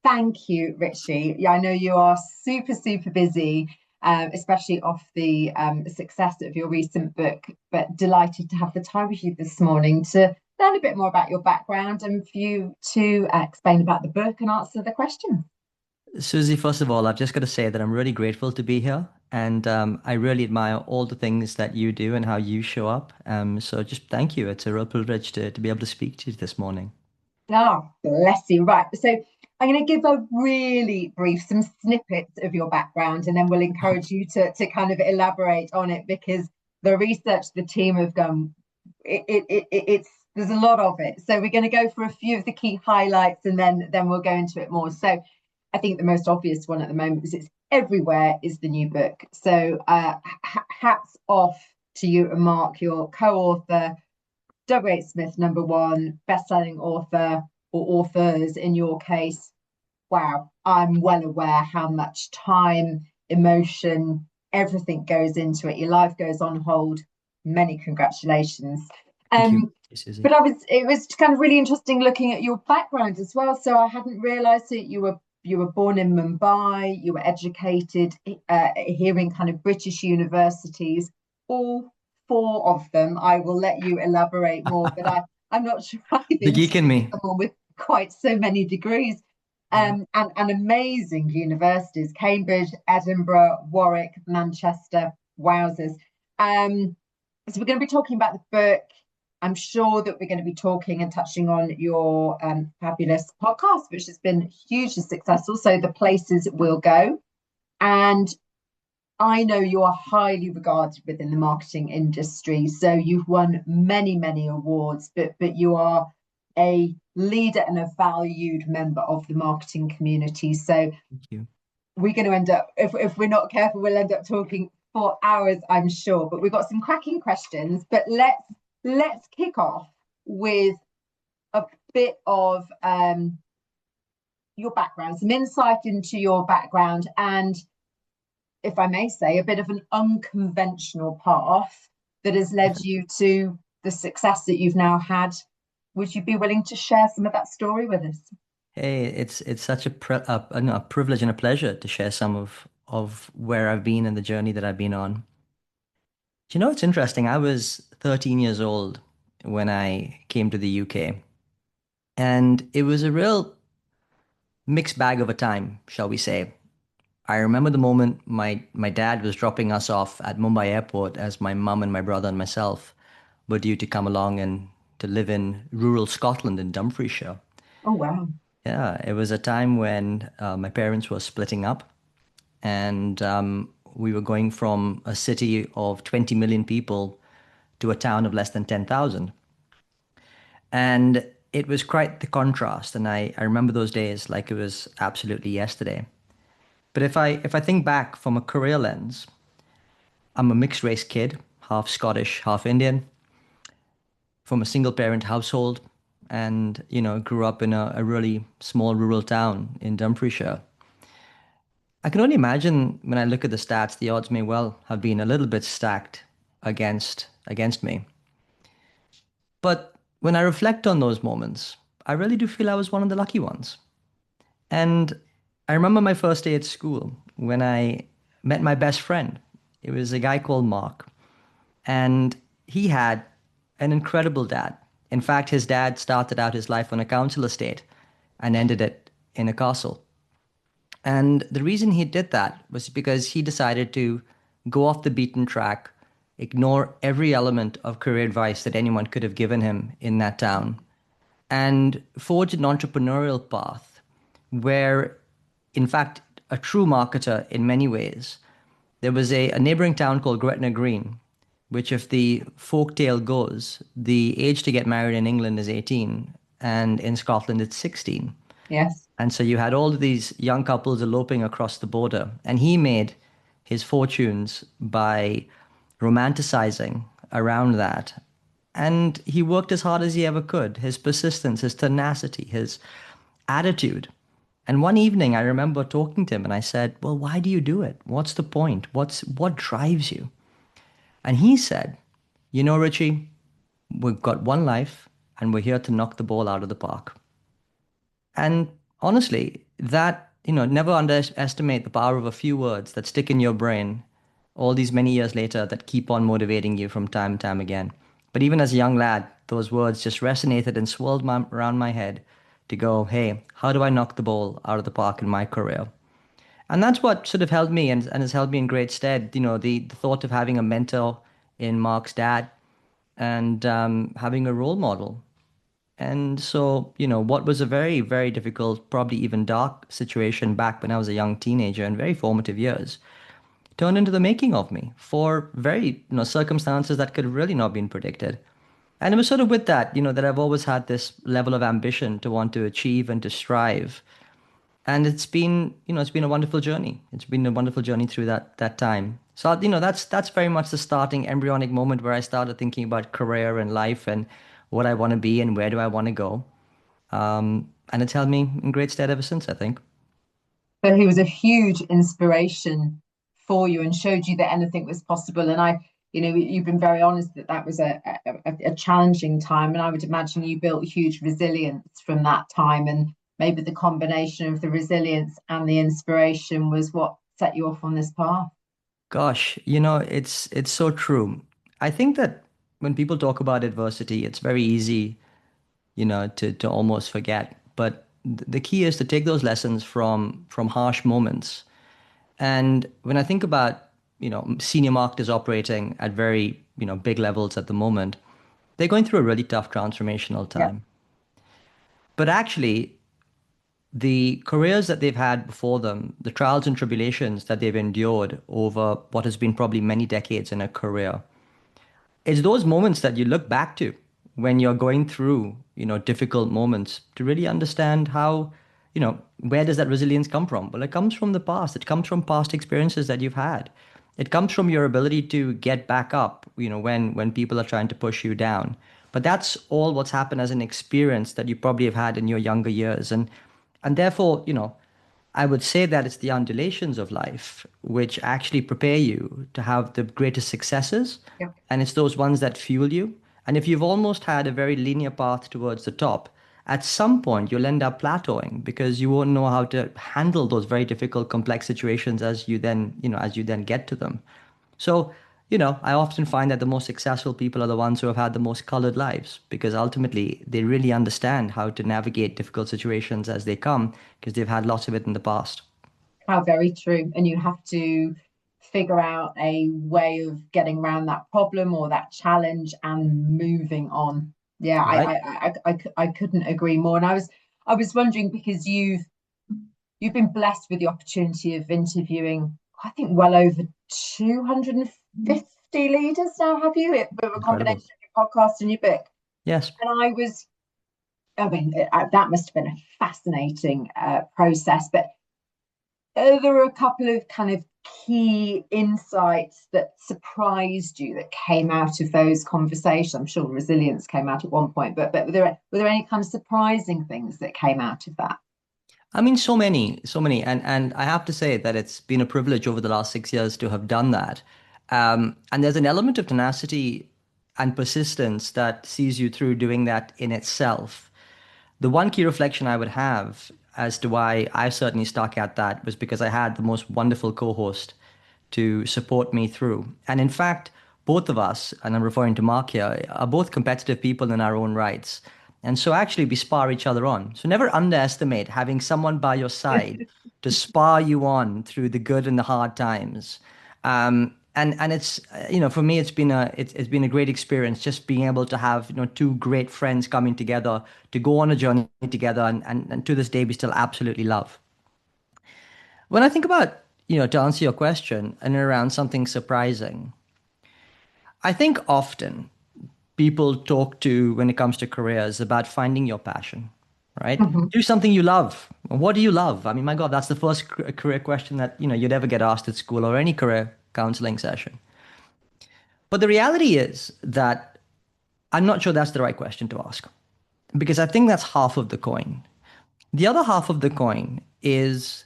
Thank you, Richie. Yeah, I know you are super, super busy, especially off the success of your recent book, but delighted to have the time with you this morning to learn a bit more about your background and for you to explain about the book and answer the questions. Susie, first of all, I've just got to say that I'm really grateful to be here. And I really admire all the things that you do and how you show up. So just thank you. It's a real privilege to be able to speak to you this morning. Oh, bless you. Right. So I'm going to give a really brief, some snippets of your background, and then we'll encourage you to kind of elaborate on it because the research the team have done, it's there's a lot of it. So we're going to go for a few of the key highlights, and then we'll go into it more. So I think the most obvious one at the moment, because it's everywhere, is the new book. So hats off to you and Mark, your co-author WHSmith #1 best-selling author or authors in your case. Wow, I'm well aware how much time, emotion, everything goes into it. Your life goes on hold. Many congratulations. Thank you, Um, Susie. but it was kind of really interesting looking at your background as well. So I hadn't realised that you were born in Mumbai, you were educated here in kind of British universities, all four of them. I will let you elaborate more, but I'm not sure I've The geek in interviewed me. someone with quite so many degrees. Yeah. And amazing universities, Cambridge, Edinburgh, Warwick, Manchester, wowzers. So we're going to be talking about the book. I'm sure that we're going to be talking and touching on your fabulous podcast, which has been hugely successful. So the places we'll go. And I know you are highly regarded within the marketing industry. So you've won many, many awards, but you are a leader and a valued member of the marketing community. So Thank you. we're going to end up, if we're not careful, we'll end up talking for hours, I'm sure. But we've got some cracking questions. But let's kick off with a bit of your background, some insight into your background, and if I may say, a bit of an unconventional path that has led you to the success that you've now had. Would you be willing to share some of that story with us? Hey, it's such a privilege and a pleasure to share some of where I've been and the journey that I've been on. Do you know, it's interesting. I was 13 years old when I came to the UK, and it was a real mixed bag of a time, shall we say. I remember the moment my dad was dropping us off at Mumbai airport as my mum and my brother and myself were due to come along and to live in rural Scotland in Dumfriesshire. Oh, wow. Yeah, it was a time when my parents were splitting up, and we were going from a city of 20 million people to a town of less than 10,000. And it was quite the contrast. And I remember those days like it was absolutely yesterday. But if I think back from a career lens, I'm a mixed race kid, half Scottish, half Indian, from a single parent household, and grew up in a really small rural town in Dumfriesshire. I can only imagine when I look at the stats, the odds may well have been a little bit stacked against me. But when I reflect on those moments, I really do feel I was one of the lucky ones. And I remember my first day at school when I met my best friend. It was a guy called Mark, and he had an incredible dad. In fact, his dad started out his life on a council estate and ended it in a castle. And the reason he did that was because he decided to go off the beaten track, ignore every element of career advice that anyone could have given him in that town, and forge an entrepreneurial path where, in fact, a true marketer in many ways. There was a neighboring town called Gretna Green, which, if the folk tale goes, the age to get married in England is 18, and in Scotland it's 16. Yes. And so you had all of these young couples eloping across the border. And he made his fortunes by romanticizing around that. And he worked as hard as he ever could. His persistence, his tenacity, his attitude. And one evening I remember talking to him and I said, "Well, why do you do it? What's the point? What drives you?" And he said, "You know, Richie, we've got one life and we're here to knock the ball out of the park." And honestly, that, never underestimate the power of a few words that stick in your brain all these many years later that keep on motivating you from time and time again. But even as a young lad, those words just resonated and swirled around my head to go, hey, how do I knock the ball out of the park in my career? And that's what sort of held me and has held me in great stead. The thought of having a mentor in Mark's dad and having a role model. And so, what was a very, very difficult, probably even dark situation back when I was a young teenager and very formative years turned into the making of me for very, circumstances that could have really not been predicted. And it was sort of with that, that I've always had this level of ambition to want to achieve and to strive. And it's been a wonderful journey. It's been a wonderful journey through that time. So, that's very much the starting embryonic moment where I started thinking about career and life and what I want to be and where do I want to go. And it's held me in great stead ever since, I think. So he was a huge inspiration for you and showed you that anything was possible. And you've been very honest that that was a challenging time. And I would imagine you built huge resilience from that time. And maybe the combination of the resilience and the inspiration was what set you off on this path. Gosh, it's so true. I think that when people talk about adversity, it's very easy, to almost forget. But the key is to take those lessons from harsh moments. And when I think about, senior marketers operating at very, big levels at the moment, they're going through a really tough transformational Yeah. time. But actually, the careers that they've had before them, the trials and tribulations that they've endured over what has been probably many decades in a career, it's those moments that you look back to when you're going through, difficult moments to really understand how, where does that resilience come from? Well, it comes from the past. It comes from past experiences that you've had. It comes from your ability to get back up, when people are trying to push you down. But that's all what's happened as an experience that you probably have had in your younger years. And therefore, I would say that it's the undulations of life which actually prepare you to have the greatest successes. Yeah. And it's those ones that fuel you. And if you've almost had a very linear path towards the top, at some point you'll end up plateauing because you won't know how to handle those very difficult, complex situations as you then get to them. So, I often find that the most successful people are the ones who have had the most colored lives because ultimately they really understand how to navigate difficult situations as they come because they've had lots of it in the past. How very true. And you have to figure out a way of getting around that problem or that challenge and moving on. Yeah, Right? I couldn't agree more. And I was wondering because you've been blessed with the opportunity of interviewing, I think, well over 250 leaders now, have you? With a combination Incredible. of your podcast and your book. Yes. And I mean, that must have been a fascinating process. But there were a couple of kind of key insights that surprised you that came out of those conversations. I'm sure resilience came out at one point, but were there any kind of surprising things that came out of that? I mean, so many, so many. And I have to say that it's been a privilege over the last 6 years to have done that. And there's an element of tenacity and persistence that sees you through doing that in itself. The one key reflection I would have as to why I certainly stuck at that was because I had the most wonderful co-host to support me through. And in fact, both of us, and I'm referring to Mark here, are both competitive people in our own rights. And so actually we spar each other on. So never underestimate having someone by your side to spar you on through the good and the hard times. And it's for me it's been a great experience just being able to have two great friends coming together to go on a journey together and to this day we still absolutely love. When I think about to answer your question and around something surprising, I think often people talk to when it comes to careers about finding your passion, right? Mhm. Do something you love. What do you love? I mean, my God, that's the first career question that you'd ever get asked at school or any career counseling session. But the reality is that I'm not sure that's the right question to ask because I think that's half of the coin. The other half of the coin is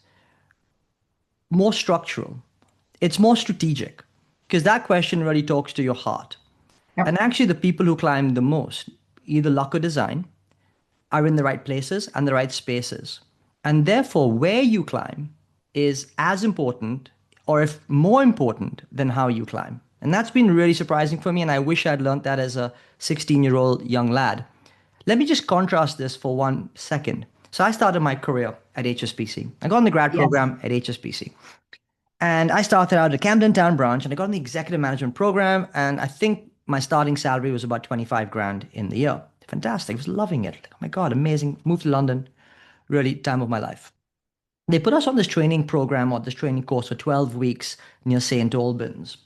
more structural. It's more strategic because that question really talks to your heart. Yep. And actually, the people who climb the most, either luck or design, are in the right places and the right spaces. And therefore, where you climb is as important, or if more important, than how you climb. And that's been really surprising for me. And I wish I'd learned that as a 16-year-old young lad. Let me just contrast this for 1 second. So I started my career at HSBC. I got in the grad Yes. program at HSBC. And I started out at Camden Town branch and I got in the executive management program. And I think my starting salary was about 25 grand in the year. Fantastic. I was loving it. Like, oh my God, amazing. Moved to London. Really, time of my life. They put us on this training program or this training course for 12 weeks near St. Albans.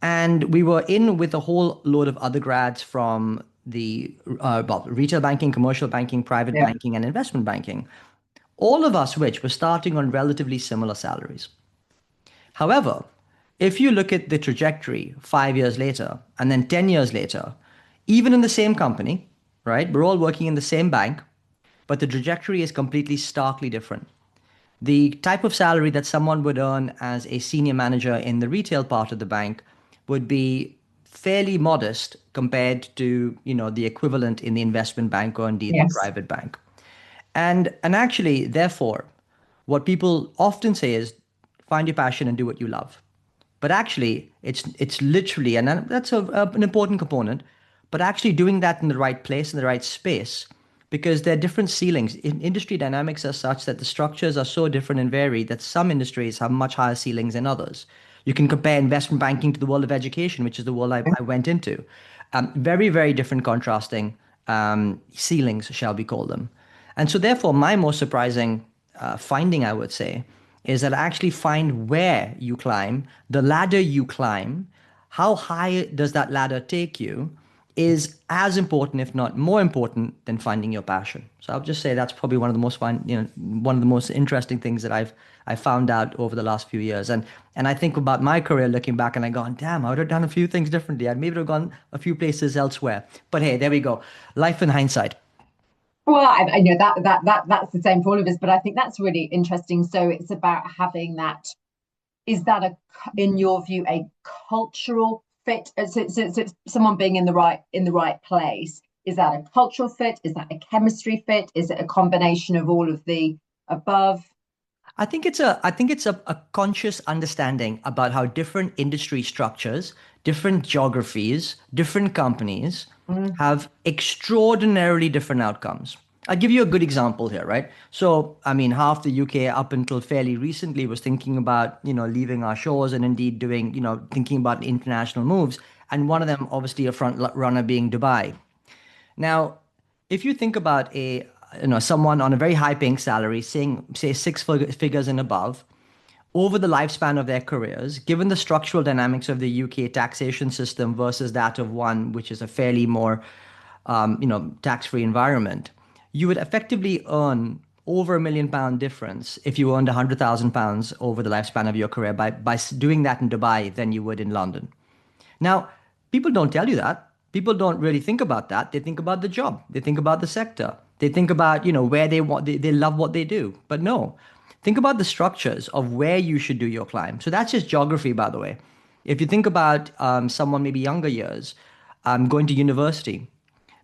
And we were in with a whole load of other grads from the well, retail banking, commercial banking, private Yeah. banking, and investment banking, all of us which were starting on relatively similar salaries. However, if you look at the trajectory 5 years later and then 10 years later, even in the same company, right, we're all working in the same bank, but the trajectory is completely starkly different. The type of salary that someone would earn as a senior manager in the retail part of the bank would be fairly modest compared to, the equivalent in the investment bank or indeed the Yes. private bank. And actually, therefore, what people often say is find your passion and do what you love. But actually, it's literally, and that's an important component, but actually doing that in the right place, in the right space, because there are different ceilings. Industry dynamics are such that the structures are so different and varied that some industries have much higher ceilings than others. You can compare investment banking to the world of education, which is the world I went into. Very, very different contrasting ceilings, shall we call them. And so, therefore, my most surprising finding, I would say, is that I actually find where you climb, the ladder you climb, how high does that ladder take you, is as important, if not more important, than finding your passion. So I'll just say that's probably one of the most one of the most interesting things that I found out over the last few years. And I think about my career looking back, and I go, damn, I would have done a few things differently. I'd maybe have gone a few places elsewhere. But hey, there we go. Life in hindsight. Well, I know that's the same for all of us, but I think that's really interesting. So it's about having that. Is that in your view, a cultural fit? So someone being in the right place. Is that a cultural fit? Is that a chemistry fit? Is it a combination of all of the above? I think it's a conscious understanding about how different industry structures, different geographies, different companies Mm, have extraordinarily different outcomes. I'll give you a good example here, right? So, I mean, half the UK up until fairly recently was thinking about, leaving our shores and indeed doing, thinking about international moves. And one of them, obviously, a front runner being Dubai. Now, if you think about someone on a very high paying salary, saying say figures and above, over the lifespan of their careers, given the structural dynamics of the UK taxation system versus that of one which is a fairly more tax-free environment, you would effectively earn over £1 million difference if you earned £100,000 over the lifespan of your career by doing that in Dubai than you would in London. Now, people don't tell you that. People don't really think about that. They think about the job. They think about the sector. They think about, where they love what they do. But no, think about the structures of where you should do your climb. So that's just geography, by the way. If you think about someone maybe younger years, going to university,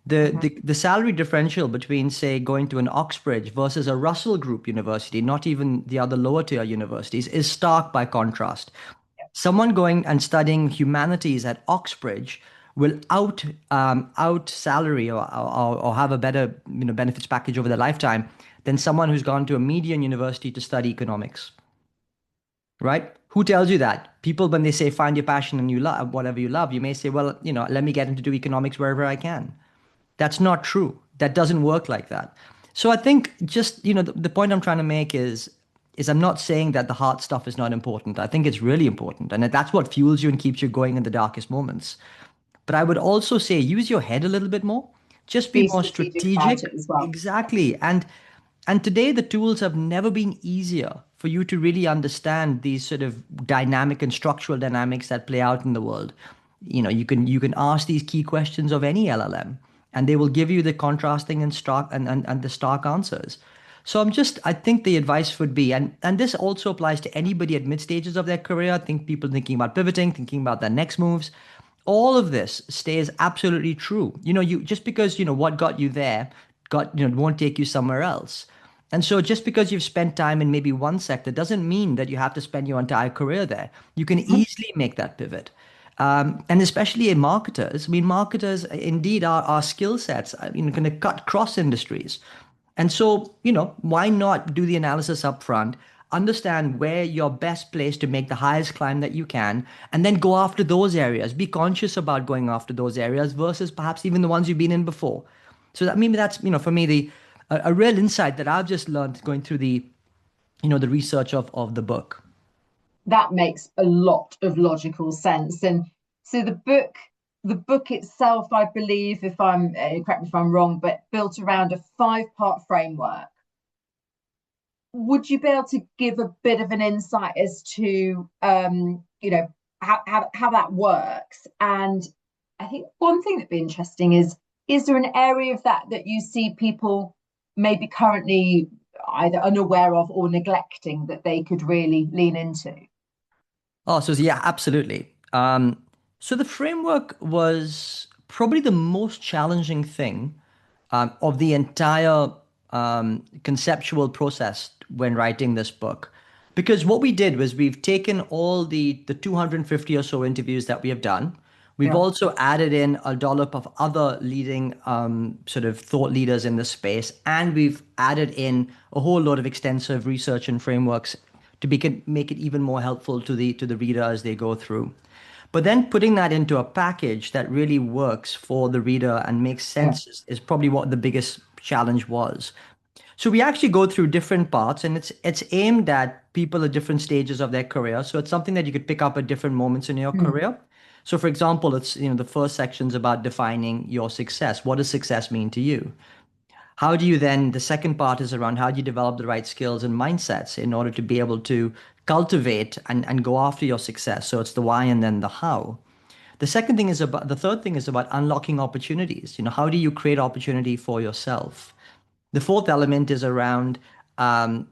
the salary differential between, say, going to an Oxbridge versus a Russell Group university, not even the other lower tier universities, is stark by contrast. Someone going and studying humanities at Oxbridge will out salary or have a better benefits package over their lifetime than someone who's gone to a median university to study economics, right? Who tells you that? People, when they say find your passion and you love whatever you love, you may say, well, let me get into do economics wherever I can. That's not true. That doesn't work like that. So I think just, the point I'm trying to make is I'm not saying that the hard stuff is not important. I think it's really important. And that's what fuels you and keeps you going in the darkest moments. But I would also say use your head a little bit more. Just be be more strategic about strategic. it as well. Exactly. And today the tools have never been easier for you to really understand these sort of dynamic and structural dynamics that play out in the world. You can ask these key questions of any LLM and they will give you the contrasting and stark and the stark answers. So I think the advice would be, and this also applies to anybody at mid stages of their career. I think people thinking about pivoting, thinking about their next moves, all of this stays absolutely true. You just because what got you there won't take you somewhere else. And so just because you've spent time in maybe one sector doesn't mean that you have to spend your entire career there. You can easily make that pivot. And especially in marketers, I mean, marketers indeed are skill sets, going to cut cross industries. And so, why not do the analysis up front, understand where you're best placed to make the highest climb that you can, and then go after those areas. Be conscious about going after those areas versus perhaps even the ones you've been in before. So that maybe that's, for me, a real insight that I've just learned going through the research of the book. That makes a lot of logical sense. And so the book itself, I believe, if I'm correct me if I'm wrong, but built around a 5-part framework. Would you be able to give a bit of an insight as to how that works? And I think one thing that'd be interesting is there an area of that you see people maybe currently either unaware of or neglecting that they could really lean into? Oh, so yeah, absolutely. So the framework was probably the most challenging thing of the entire conceptual process when writing this book. Because what we did was we've taken all the 250 or so interviews that we have done. We've Yeah. also added in a dollop of other leading sort of thought leaders in the space, and we've added in a whole lot of extensive research and frameworks to make it even more helpful to the reader as they go through. But then putting that into a package that really works for the reader and makes Yeah. sense is probably what the biggest challenge was. So we actually go through different parts, and it's aimed at people at different stages of their career. So it's something that you could pick up at different moments in your Mm. career. So for example, it's the first section's about defining your success. What does success mean to you? How do you then, the second part is around how do you develop the right skills and mindsets in order to be able to cultivate and go after your success? So it's the why and then the how. The third thing is about unlocking opportunities. How do you create opportunity for yourself? The fourth element is around, prepping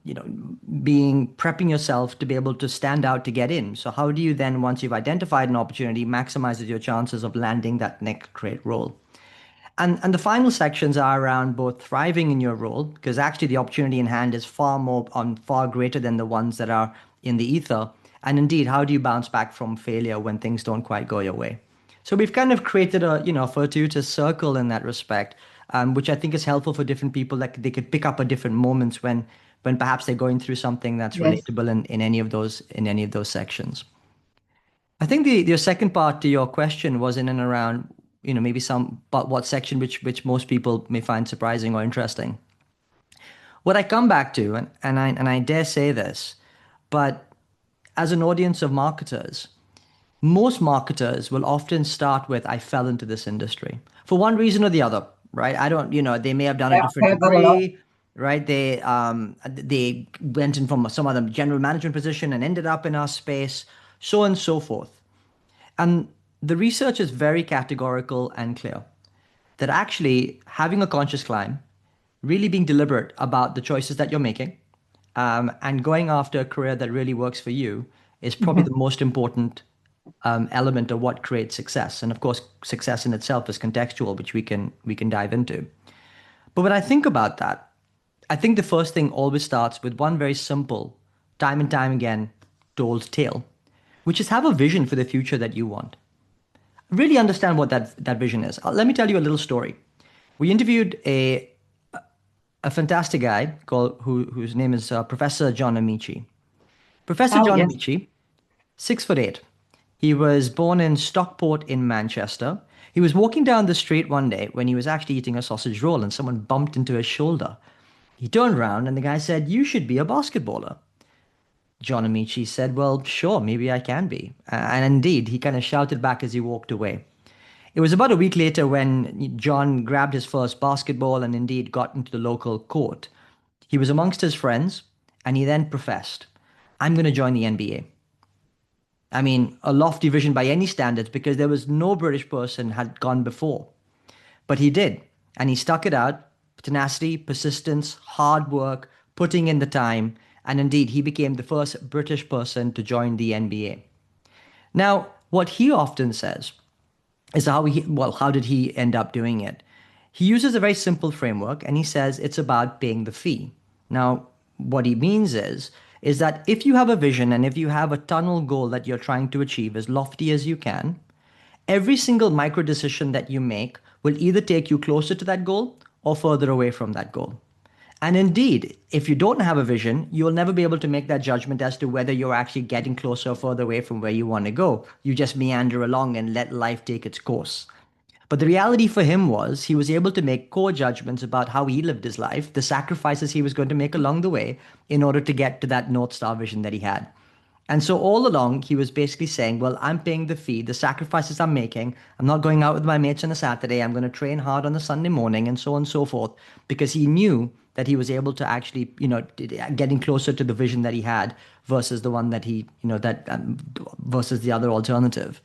yourself to be able to stand out to get in. So how do you then, once you've identified an opportunity, maximize your chances of landing that next great role? And the final sections are around both thriving in your role, because actually the opportunity in hand is far greater than the ones that are in the ether. And indeed, how do you bounce back from failure when things don't quite go your way? So we've kind of created a fortuitous circle in that respect, which I think is helpful for different people. Like they could pick up at different moments when perhaps they're going through something that's Yes. relatable in any of those sections. I think your second part to your question was in and around, maybe some, but what section which most people may find surprising or interesting. What I come back to, and I dare say this, but as an audience of marketers, most marketers will often start with, I fell into this industry for one reason or the other, right? I don't, they may have done a Yeah, I've different heard that a lot. degree, right? They went in from some other general management position and ended up in our space, so on and so forth. And the research is very categorical and clear that actually having a conscious climb, really being deliberate about the choices that you're making, and going after a career that really works for you is probably Mhm. the most important element of what creates success. And of course, success in itself is contextual, which we can dive into. But when I think about that, I think the first thing always starts with one very simple, time and time again, told tale, which is have a vision for the future that you want. Really understand what that vision is. Let me tell you a little story. We interviewed a fantastic guy whose name is Professor John Amici. Professor Oh, John yes. Amici, 6'8". He was born in Stockport in Manchester. He was walking down the street one day when he was actually eating a sausage roll and someone bumped into his shoulder. He turned around and the guy said, "You should be a basketballer." John Amici said, "Well, sure, maybe I can be." And indeed, he kind of shouted back as he walked away. It was about a week later when John grabbed his first basketball and indeed got into the local court. He was amongst his friends and he then professed, "I'm going to join the NBA." I mean, a lofty vision by any standards because there was no British person had gone before. But he did. And he stuck it out. Tenacity, persistence, hard work, putting in the time. And indeed, he became the first British person to join the NBA. Now, what he often says is how did he end up doing it? He uses a very simple framework and he says it's about paying the fee. Now, what he means is that if you have a vision and if you have a tunnel goal that you're trying to achieve as lofty as you can, every single micro decision that you make will either take you closer to that goal or further away from that goal. And indeed, if you don't have a vision, you'll never be able to make that judgment as to whether you're actually getting closer or further away from where you want to go. You just meander along and let life take its course. But the reality for him was he was able to make core judgments about how he lived his life, the sacrifices he was going to make along the way in order to get to that North Star vision that he had. And so all along, he was basically saying, well, I'm paying the fee, the sacrifices I'm making. I'm not going out with my mates on a Saturday. I'm going to train hard on a Sunday morning and so on and so forth, because he knew that he was able to actually, getting closer to the vision that he had versus the one that versus the other alternative.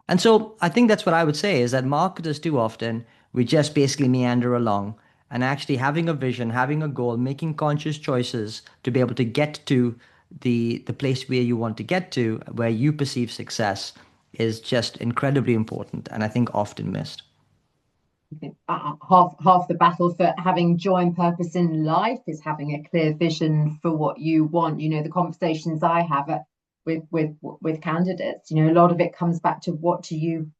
And so I think that's what I would say is that marketers too often, we just basically meander along and actually having a vision, having a goal, making conscious choices to be able to get to the place where you want to get to, where you perceive success is just incredibly important and I think often missed. Half the battle for having joy and purpose in life is having a clear vision for what you want. The conversations I have with candidates, a lot of it comes back to what do you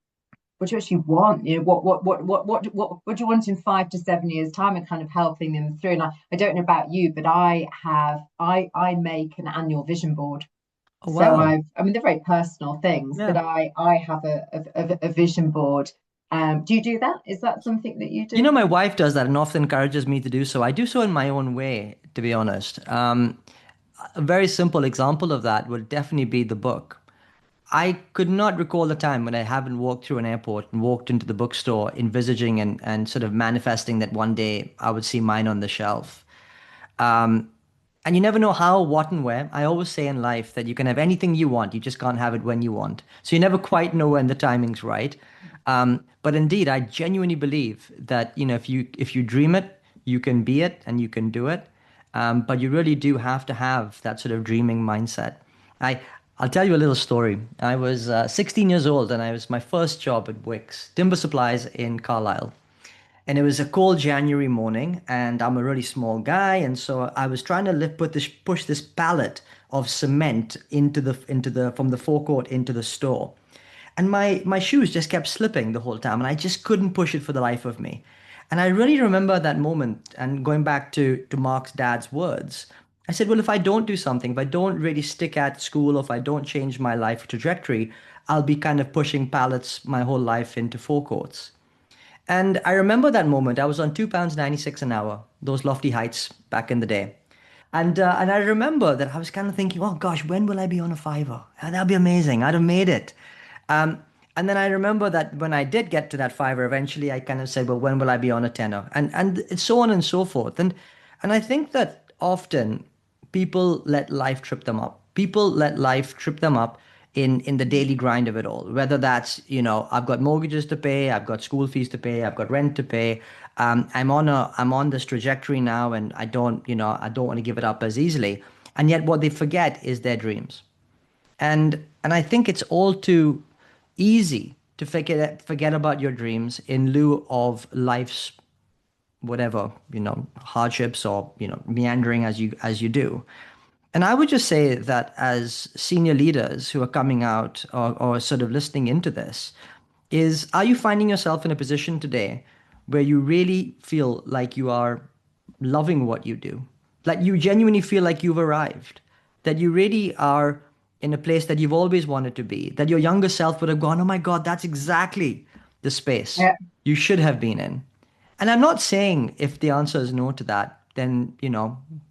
actually want? What do you want in 5 to 7 years time, and kind of helping them through. And I don't know about you, but I make an annual vision board. Oh, wow. So they're very personal things, Yeah. but I have a vision board. Do you do that? Is that something that you do? My wife does that and often encourages me to do so. I do so in my own way, to be honest. A very simple example of that would definitely be the book. I could not recall a time when I haven't walked through an airport and walked into the bookstore, envisaging and sort of manifesting that one day I would see mine on the shelf. And you never know how, what, and where. I always say in life that you can have anything you want, you just can't have it when you want. So you never quite know when the timing's right. But indeed, I genuinely believe that if you dream it, you can be it and you can do it. But you really do have to have that sort of dreaming mindset. I'll tell you a little story. I was 16 years old and I was my first job at Wicks, Timber Supplies in Carlisle. And it was a cold January morning, and I'm a really small guy, and so I was trying to push this pallet of cement from the forecourt into the store, and my shoes just kept slipping the whole time, and I just couldn't push it for the life of me. And I really remember that moment, and going back to Mark's dad's words, I said, well, if I don't do something, if I don't really stick at school, or if I don't change my life trajectory, I'll be kind of pushing pallets my whole life into forecourts. And I remember that moment. I was on £2.96 an hour, those lofty heights back in the day. And I remember that I was kind of thinking, oh gosh, when will I be on a fiver? That'd be amazing. I'd have made it. Um, and then I remember that when I did get to that fiver, eventually I kind of said, well, when will I be on a tenner? And it's so on and so forth. And I think that often people let life trip them up. People let life trip them up in the daily grind of it all. Whether that's, I've got mortgages to pay, I've got school fees to pay, I've got rent to pay. I'm on this trajectory now, and I don't want to give it up as easily. And yet, what they forget is their dreams. And I think it's all too easy to forget about your dreams in lieu of life's whatever, hardships or, meandering as you do. And I would just say that as senior leaders who are coming out or sort of listening into this, are you finding yourself in a position today where you really feel like you are loving what you do? Like you genuinely feel like you've arrived, that you really are in a place that you've always wanted to be, that your younger self would have gone, oh my God, that's exactly the space you should have been in. And I'm not saying if the answer is no to that, then,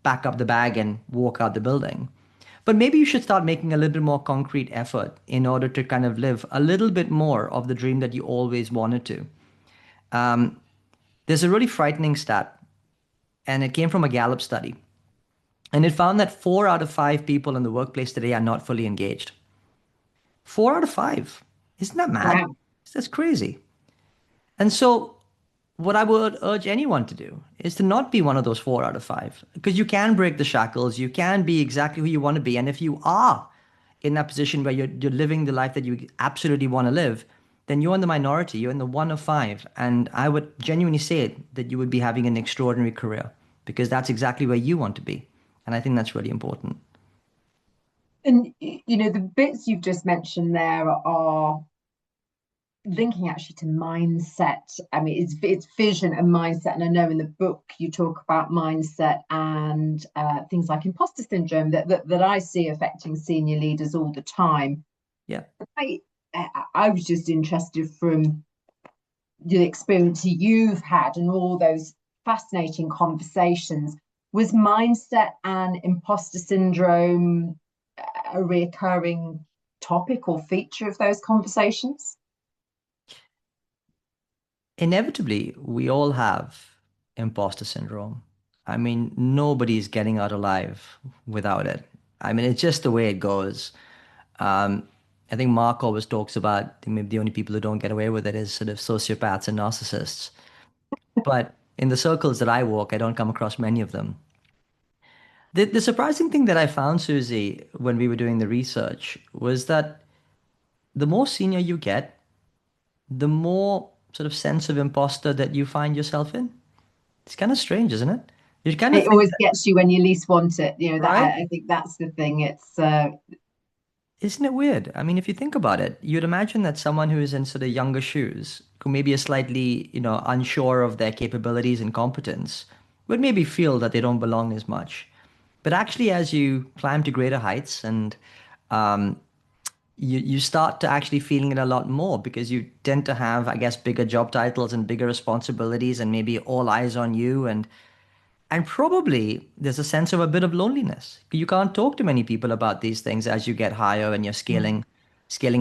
pack up the bag and walk out the building. But maybe you should start making a little bit more concrete effort in order to kind of live a little bit more of the dream that you always wanted to. There's a really frightening stat, and it came from a Gallup study. And it found that 4 out of 5 people in the workplace today are not fully engaged. 4 out of 5. Isn't that mad? Wow. That's crazy. And so what I would urge anyone to do is to not be one of those 4 out of 5, because you can break the shackles. You can be exactly who you want to be. And if you are in that position where you're living the life that you absolutely want to live, then you're in the minority. You're in the 1 of 5. And I would genuinely say that you would be having an extraordinary career. because that's exactly where you want to be. And I think that's really important. And the bits you've just mentioned there are linking actually to mindset. I mean, it's vision and mindset. And I know in the book you talk about mindset and things like imposter syndrome that I see affecting senior leaders all the time. Yeah. I was just interested from the experience you've had and all those fascinating conversations. Was mindset and imposter syndrome a reoccurring topic or feature of those conversations? Inevitably, we all have imposter syndrome. I mean, nobody's getting out alive without it. I mean, it's just the way it goes. Um, I think Mark always talks about maybe the only people who don't get away with it is sort of sociopaths and narcissists. But in the circles that I walk, I don't come across many of them. The surprising thing that I found, Susie, when we were doing the research was that the more senior you get, the more sort of sense of imposter that you find yourself in. It's kind of strange, isn't it? You kind of It think always that, gets you when you least want it. That right? I think that's the thing. It's Isn't it weird? I mean, if you think about it, you'd imagine that someone who is in sort of younger shoes, who maybe is slightly, unsure of their capabilities and competence, would maybe feel that they don't belong as much. But actually, as you climb to greater heights and um, you start to actually feeling it a lot more because you tend to have, I guess, bigger job titles and bigger responsibilities and maybe all eyes on you and probably there's a sense of a bit of loneliness. You can't talk to many people about these things as you get higher and you're scaling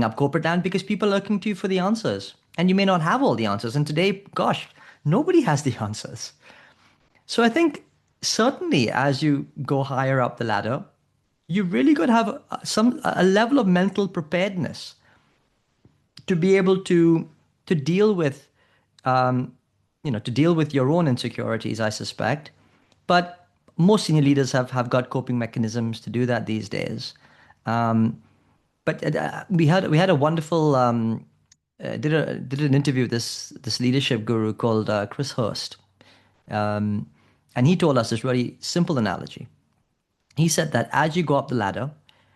up corporate land because people are looking to you for the answers. And you may not have all the answers. And today, gosh, nobody has the answers. So I think certainly as you go higher up the ladder, you really got to have a level of mental preparedness to be able to deal with to deal with your own insecurities, I suspect. But most senior leaders have got coping mechanisms to do that these days. But we had a wonderful did an interview with this leadership guru called Chris Hurst, and he told us this really simple analogy. He said that as you go up the ladder,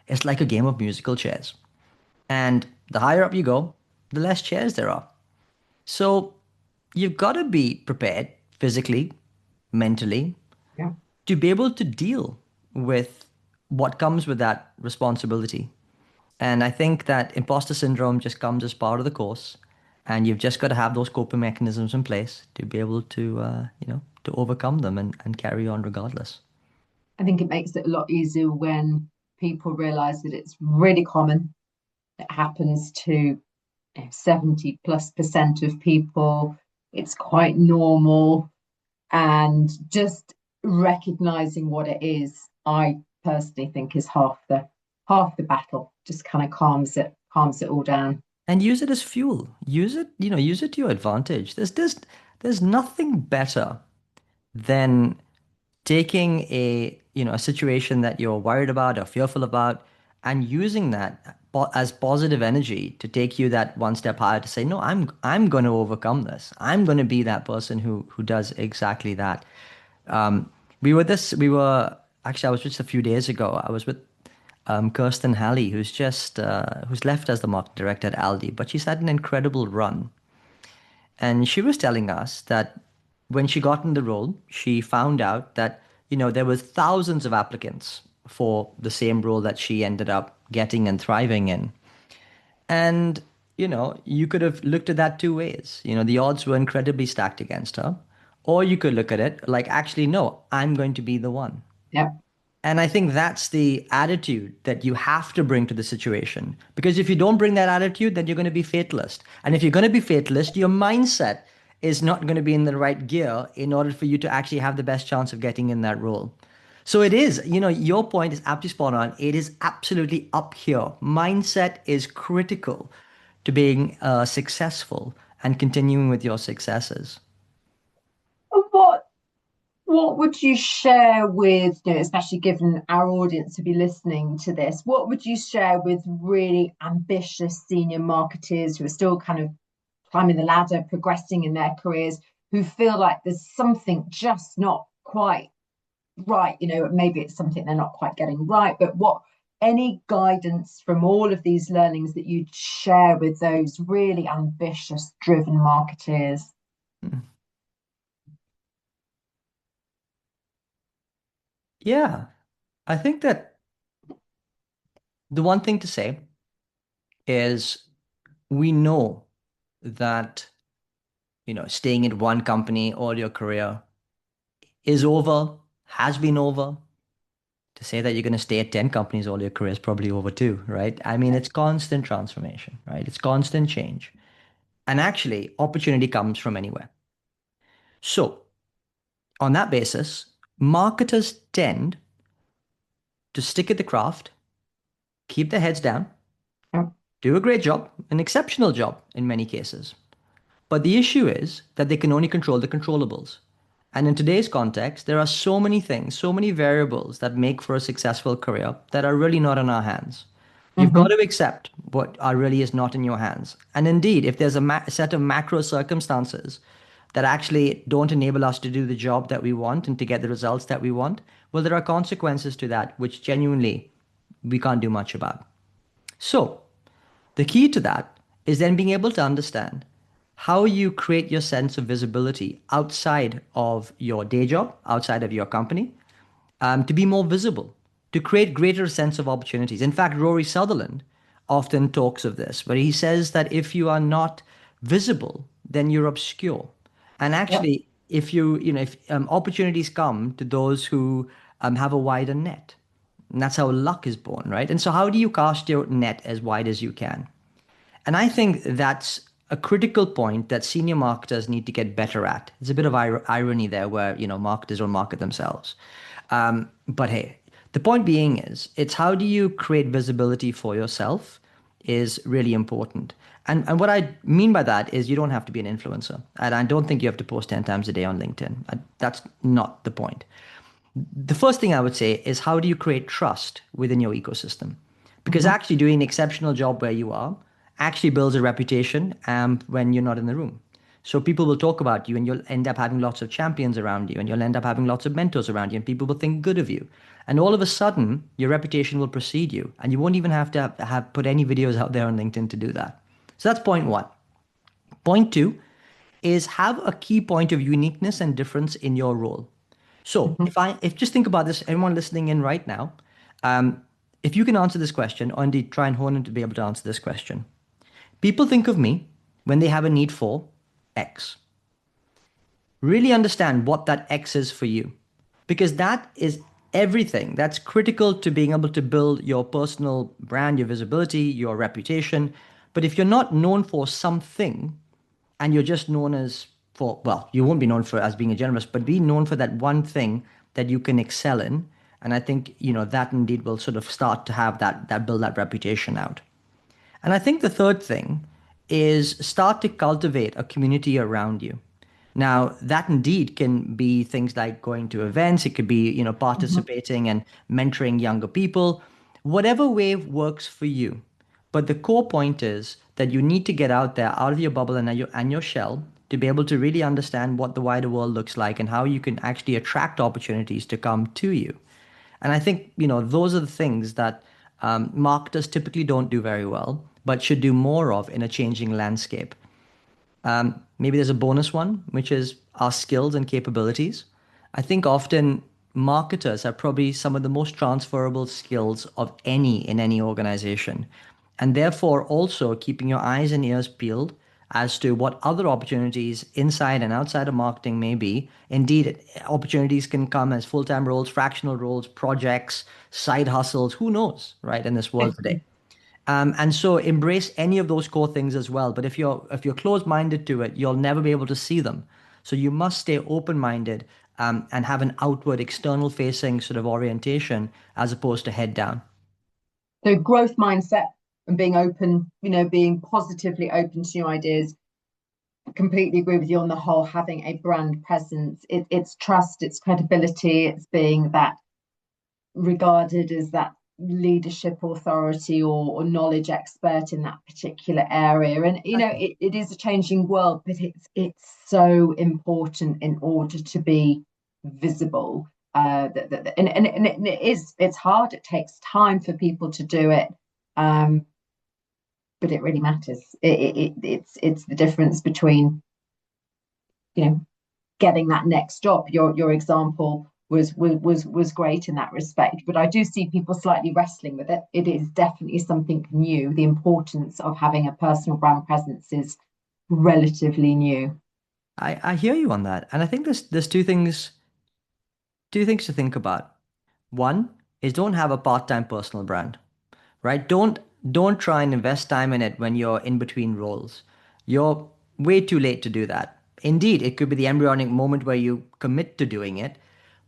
it's like a game of musical chairs, and the higher up you go, the less chairs there are. So you've got to be prepared physically, mentally, yeah. to be able to deal with what comes with that responsibility. And I think that imposter syndrome just comes as part of the course. And you've just got to have those coping mechanisms in place to be able to overcome them and carry on regardless. I think it makes it a lot easier when people realize that it's really common. It happens to 70+% of people. It's quite normal. And just recognizing what it is, I personally think is half the battle. Just kind of calms it all down. And use it as fuel. Use it to your advantage. There's nothing better than taking a situation that you're worried about or fearful about and using that as positive energy to take you that one step higher to say, no, I'm going to overcome this. I'm going to be that person who does exactly that. We were actually, I was just a few days ago, I was with Kirsten Halley, who's left as the marketing director at Aldi, but she's had an incredible run. And she was telling us that when she got in the role, she found out that, there were thousands of applicants for the same role that she ended up getting and thriving in. And, you could have looked at that two ways. The odds were incredibly stacked against her. Or you could look at it like, actually, no, I'm going to be the one. Yeah. And I think that's the attitude that you have to bring to the situation. Because if you don't bring that attitude, then you're going to be fatalist. And if you're going to be fatalist, your mindset is not going to be in the right gear in order for you to actually have the best chance of getting in that role. So it is, your point is absolutely spot on. It is absolutely up here. Mindset is critical to being successful and continuing with your successes. What would you share with, especially given our audience to be listening to this, what would you share with really ambitious senior marketers who are still kind of climbing the ladder, progressing in their careers, who feel like there's something just not quite right, maybe it's something they're not quite getting right, but any guidance from all of these learnings that you'd share with those really ambitious, driven marketeers? Yeah, I think that the one thing to say is we know that, staying in one company all your career is over, has been over. To say that you're going to stay at 10 companies all your career is probably over too, right? I mean, it's constant transformation, right? It's constant change. And actually, opportunity comes from anywhere. So, on that basis, marketers tend to stick at the craft, keep their heads down, Yeah. do a great job, an exceptional job in many cases. But the issue is that they can only control the controllables. And in today's context, there are so many things, so many variables that make for a successful career that are really not in our hands. You've got to accept what are really is not in your hands. And indeed, if there's a set of macro circumstances that actually don't enable us to do the job that we want and to get the results that we want, well, there are consequences to that, which genuinely we can't do much about. So, the key to that is then being able to understand how you create your sense of visibility outside of your day job, outside of your company, to be more visible, to create greater sense of opportunities. In fact, Rory Sutherland often talks of this, where he says that if you are not visible, then you're obscure. And Yep. actually, if opportunities come to those who have a wider net, and that's how luck is born, right? And so, how do you cast your net as wide as you can? And I think that's a critical point that senior marketers need to get better at. There's a bit of irony there where, marketers don't market themselves. But hey, the point being is, it's how do you create visibility for yourself is really important. And what I mean by that is you don't have to be an influencer. And I don't think you have to post 10 times a day on LinkedIn. That's not the point. The first thing I would say is how do you create trust within your ecosystem? Because Hmm. actually doing an exceptional job where you are actually builds a reputation when you're not in the room. So people will talk about you and you'll end up having lots of champions around you and you'll end up having lots of mentors around you and people will think good of you. And all of a sudden, your reputation will precede you and you won't even have to have put any videos out there on LinkedIn to do that. So that's point one. Point two is have a key point of uniqueness and difference in your role. So Hmm. if just think about this, everyone listening in right now, um, if you can answer this question, or indeed try and hone in to be able to answer this question. People think of me when they have a need for X. Really understand what that X is for you, because that is everything. That's critical to being able to build your personal brand, your visibility, your reputation. But if you're not known for something, and you're just known as for, well, you won't be known for as being a generalist, but be known for that one thing that you can excel in. And I think, that indeed will sort of start to have that build that reputation out. And I think the third thing is start to cultivate a community around you. Now, that indeed can be things like going to events, it could be, Hmm. participating and mentoring younger people, whatever way works for you. But the core point is that you need to get out there, out of your bubble and your shell to be able to really understand what the wider world looks like and how you can actually attract opportunities to come to you. And I think, those are the things that marketers typically don't do very well, but should do more of in a changing landscape. Maybe there's a bonus one, which is our skills and capabilities. I think often marketers have probably some of the most transferable skills of any in any organization. And therefore, also keeping your eyes and ears peeled as to what other opportunities inside and outside of marketing may be. Indeed, opportunities can come as full time roles, fractional roles, projects, side hustles, who knows, right, in this world today. And so embrace any of those core things as well. But if you're closed-minded to it, you'll never be able to see them. So you must stay open-minded and have an outward, external-facing sort of orientation as opposed to head down. So growth mindset and being open, being positively open to new ideas. I completely agree with you on the whole, having a brand presence. It's trust, it's credibility, it's being that regarded as that leadership authority or knowledge expert in that particular area. And Exactly. it is a changing world, but it's so important in order to be visible. And it's hard. It takes time for people to do it, but it really matters. It's the difference between, getting that next job. Your example was great in that respect, but I do see people slightly wrestling with it. It is definitely something new. The importance of having a personal brand presence is relatively new. I hear you on that. And I think there's two things to think about. One is don't have a part-time personal brand, right? Don't try and invest time in it when you're in between roles. You're way too late to do that. Indeed, it could be the embryonic moment where you commit to doing it,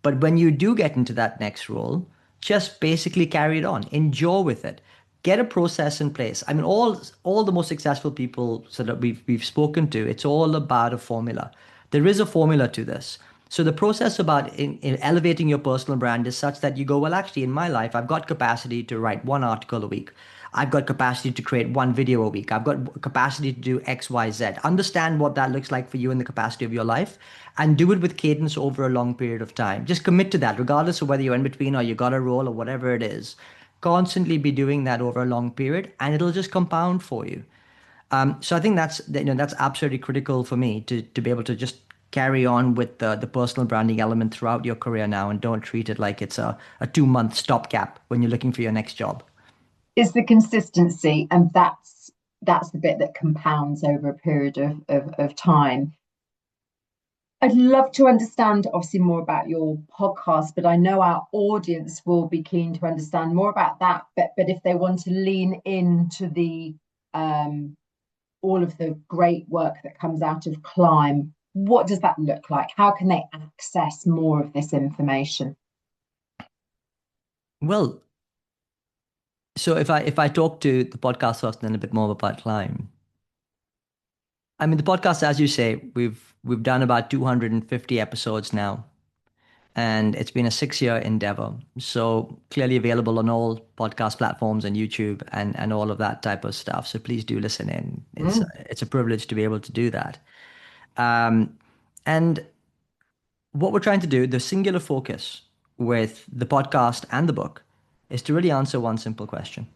but when you do get into that next role, just basically carry it on. Endure with it. Get a process in place. I mean, all the most successful people so that we've spoken to, it's all about a formula. There is a formula to this. So the process about in elevating your personal brand is such that you go, well, actually, in my life, I've got capacity to write one article a week. I've got capacity to create one video a week. I've got capacity to do X, Y, Z. Understand what that looks like for you in the capacity of your life and do it with cadence over a long period of time. Just commit to that, regardless of whether you're in between or you got a role or whatever it is. Constantly be doing that over a long period and it'll just compound for you. So I think that's absolutely critical for me to be able to just carry on with the personal branding element throughout your career now and don't treat it like it's a 2 month stopgap when you're looking for your next job. Is the consistency, and that's the bit that compounds over a period of time. I'd love to understand obviously more about your podcast, but I know our audience will be keen to understand more about that. But if they want to lean into the all of the great work that comes out of Climb, what does that look like? How can they access more of this information? Well, so if I talk to the podcast first and then a bit more about Climb, I mean the podcast, as you say, we've done about 250 episodes now, and it's been a 6 year endeavor. So clearly available on all podcast platforms and YouTube and all of that type of stuff. So please do listen in. Mm. It's a privilege to be able to do that. Um, and what we're trying to do, the singular focus with the podcast and the book, is to really answer one simple question,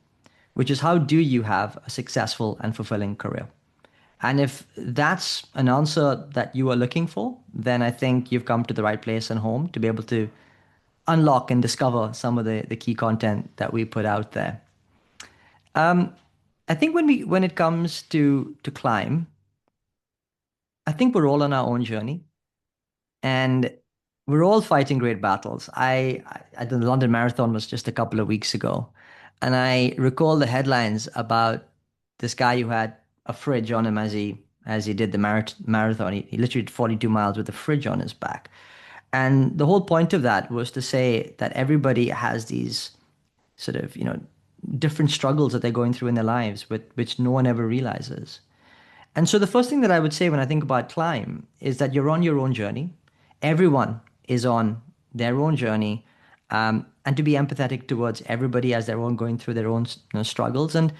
which is how do you have a successful and fulfilling career? And if that's an answer that you are looking for, then I think you've come to the right place and home to be able to unlock and discover some of the key content that we put out there. I think when it comes to Climb, I think we're all on our own journey and we're all fighting great battles. The London Marathon was just a couple of weeks ago, and I recall the headlines about this guy who had a fridge on him as he did the marathon. He literally did 42 miles with a fridge on his back. And the whole point of that was to say that everybody has these sort of, different struggles that they're going through in their lives, which no one ever realizes. And so the first thing that I would say when I think about Climb is that you're on your own journey. Everyone is on their own journey, and to be empathetic towards everybody as they're all going through their own struggles, and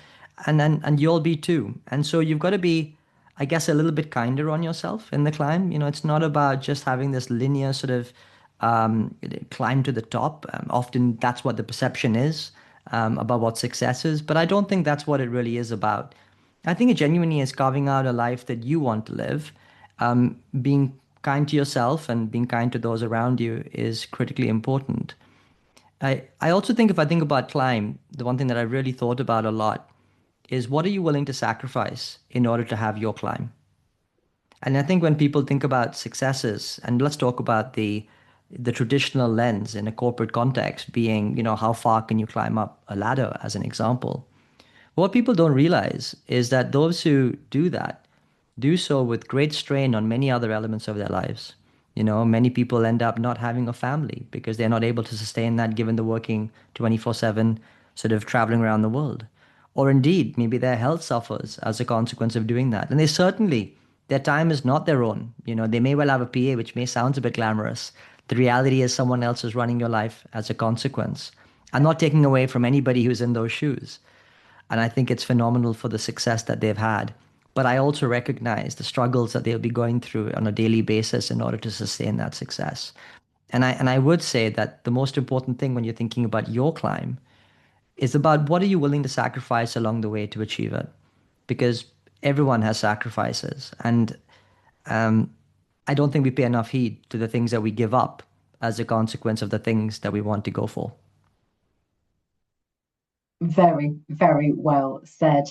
you'll be too. And so you've got to be, I guess, a little bit kinder on yourself in the climb. It's not about just having this linear sort of climb to the top. Often that's what the perception is about what success is, but I don't think that's what it really is about. I think it genuinely is carving out a life that you want to live. Being kind to yourself and being kind to those around you is critically important. I also think if I think about Climb, the one thing that I really thought about a lot is what are you willing to sacrifice in order to have your climb? And I think when people think about successes, and let's talk about the traditional lens in a corporate context being, how far can you climb up a ladder as an example? What people don't realize is that those who do that do so with great strain on many other elements of their lives. Many people end up not having a family because they're not able to sustain that given the working 24/7, sort of traveling around the world. Or indeed, maybe their health suffers as a consequence of doing that. And their time is not their own. They may well have a PA, which may sound a bit glamorous. The reality is someone else is running your life as a consequence. I'm not taking away from anybody who's in those shoes. And I think it's phenomenal for the success that they've had. But I also recognize the struggles that they'll be going through on a daily basis in order to sustain that success. And I would say that the most important thing when you're thinking about your climb is about what are you willing to sacrifice along the way to achieve it? Because everyone has sacrifices. And I don't think we pay enough heed to the things that we give up as a consequence of the things that we want to go for. Very, very well said.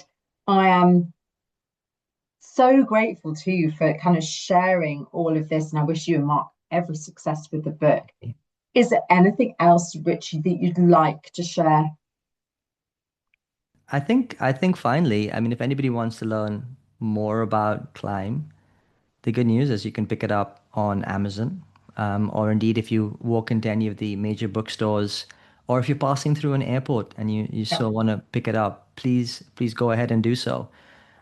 I am so grateful to you for kind of sharing all of this, and I wish you and Mark every success with the book. Is there anything else, Richie, that you'd like to share? I think finally, I mean, if anybody wants to learn more about climb, the good news is you can pick it up on Amazon, or indeed if you walk into any of the major bookstores, or if you're passing through an airport and you Yeah. still want to pick it up, please go ahead and do so.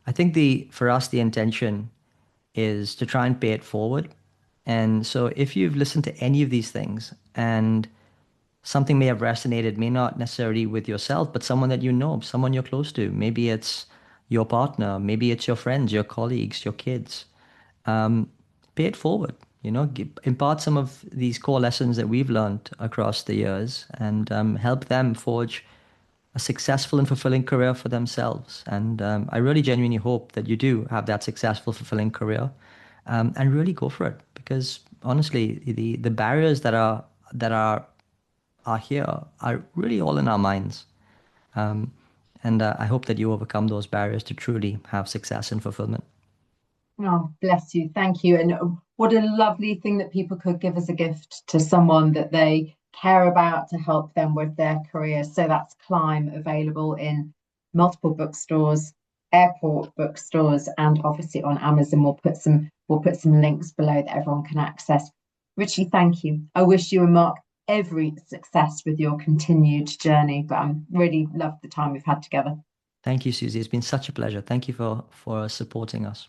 I think the for us the intention is to try and pay it forward. And so if you've listened to any of these things and something may have resonated, may not necessarily with yourself, but someone that you know, someone you're close to, maybe it's your partner, maybe it's your friends, your colleagues, your kids, pay it forward. Impart some of these core lessons that we've learned across the years and help them forge a successful and fulfilling career for themselves. And I really genuinely hope that you do have that successful, fulfilling career, and really go for it. Because honestly, the barriers that are here are really all in our minds. And I hope that you overcome those barriers to truly have success and fulfillment. Oh, bless you. Thank you. And what a lovely thing that people could give as a gift to someone that they care about to help them with their career. So that's Climb, available in multiple bookstores, airport bookstores, and obviously on Amazon. We'll put some links below that everyone can access. Richie, thank you. I wish you and Mark every success with your continued journey. But I'm really loved the time we've had together. Thank you, Susie. It's been such a pleasure. Thank you for supporting us.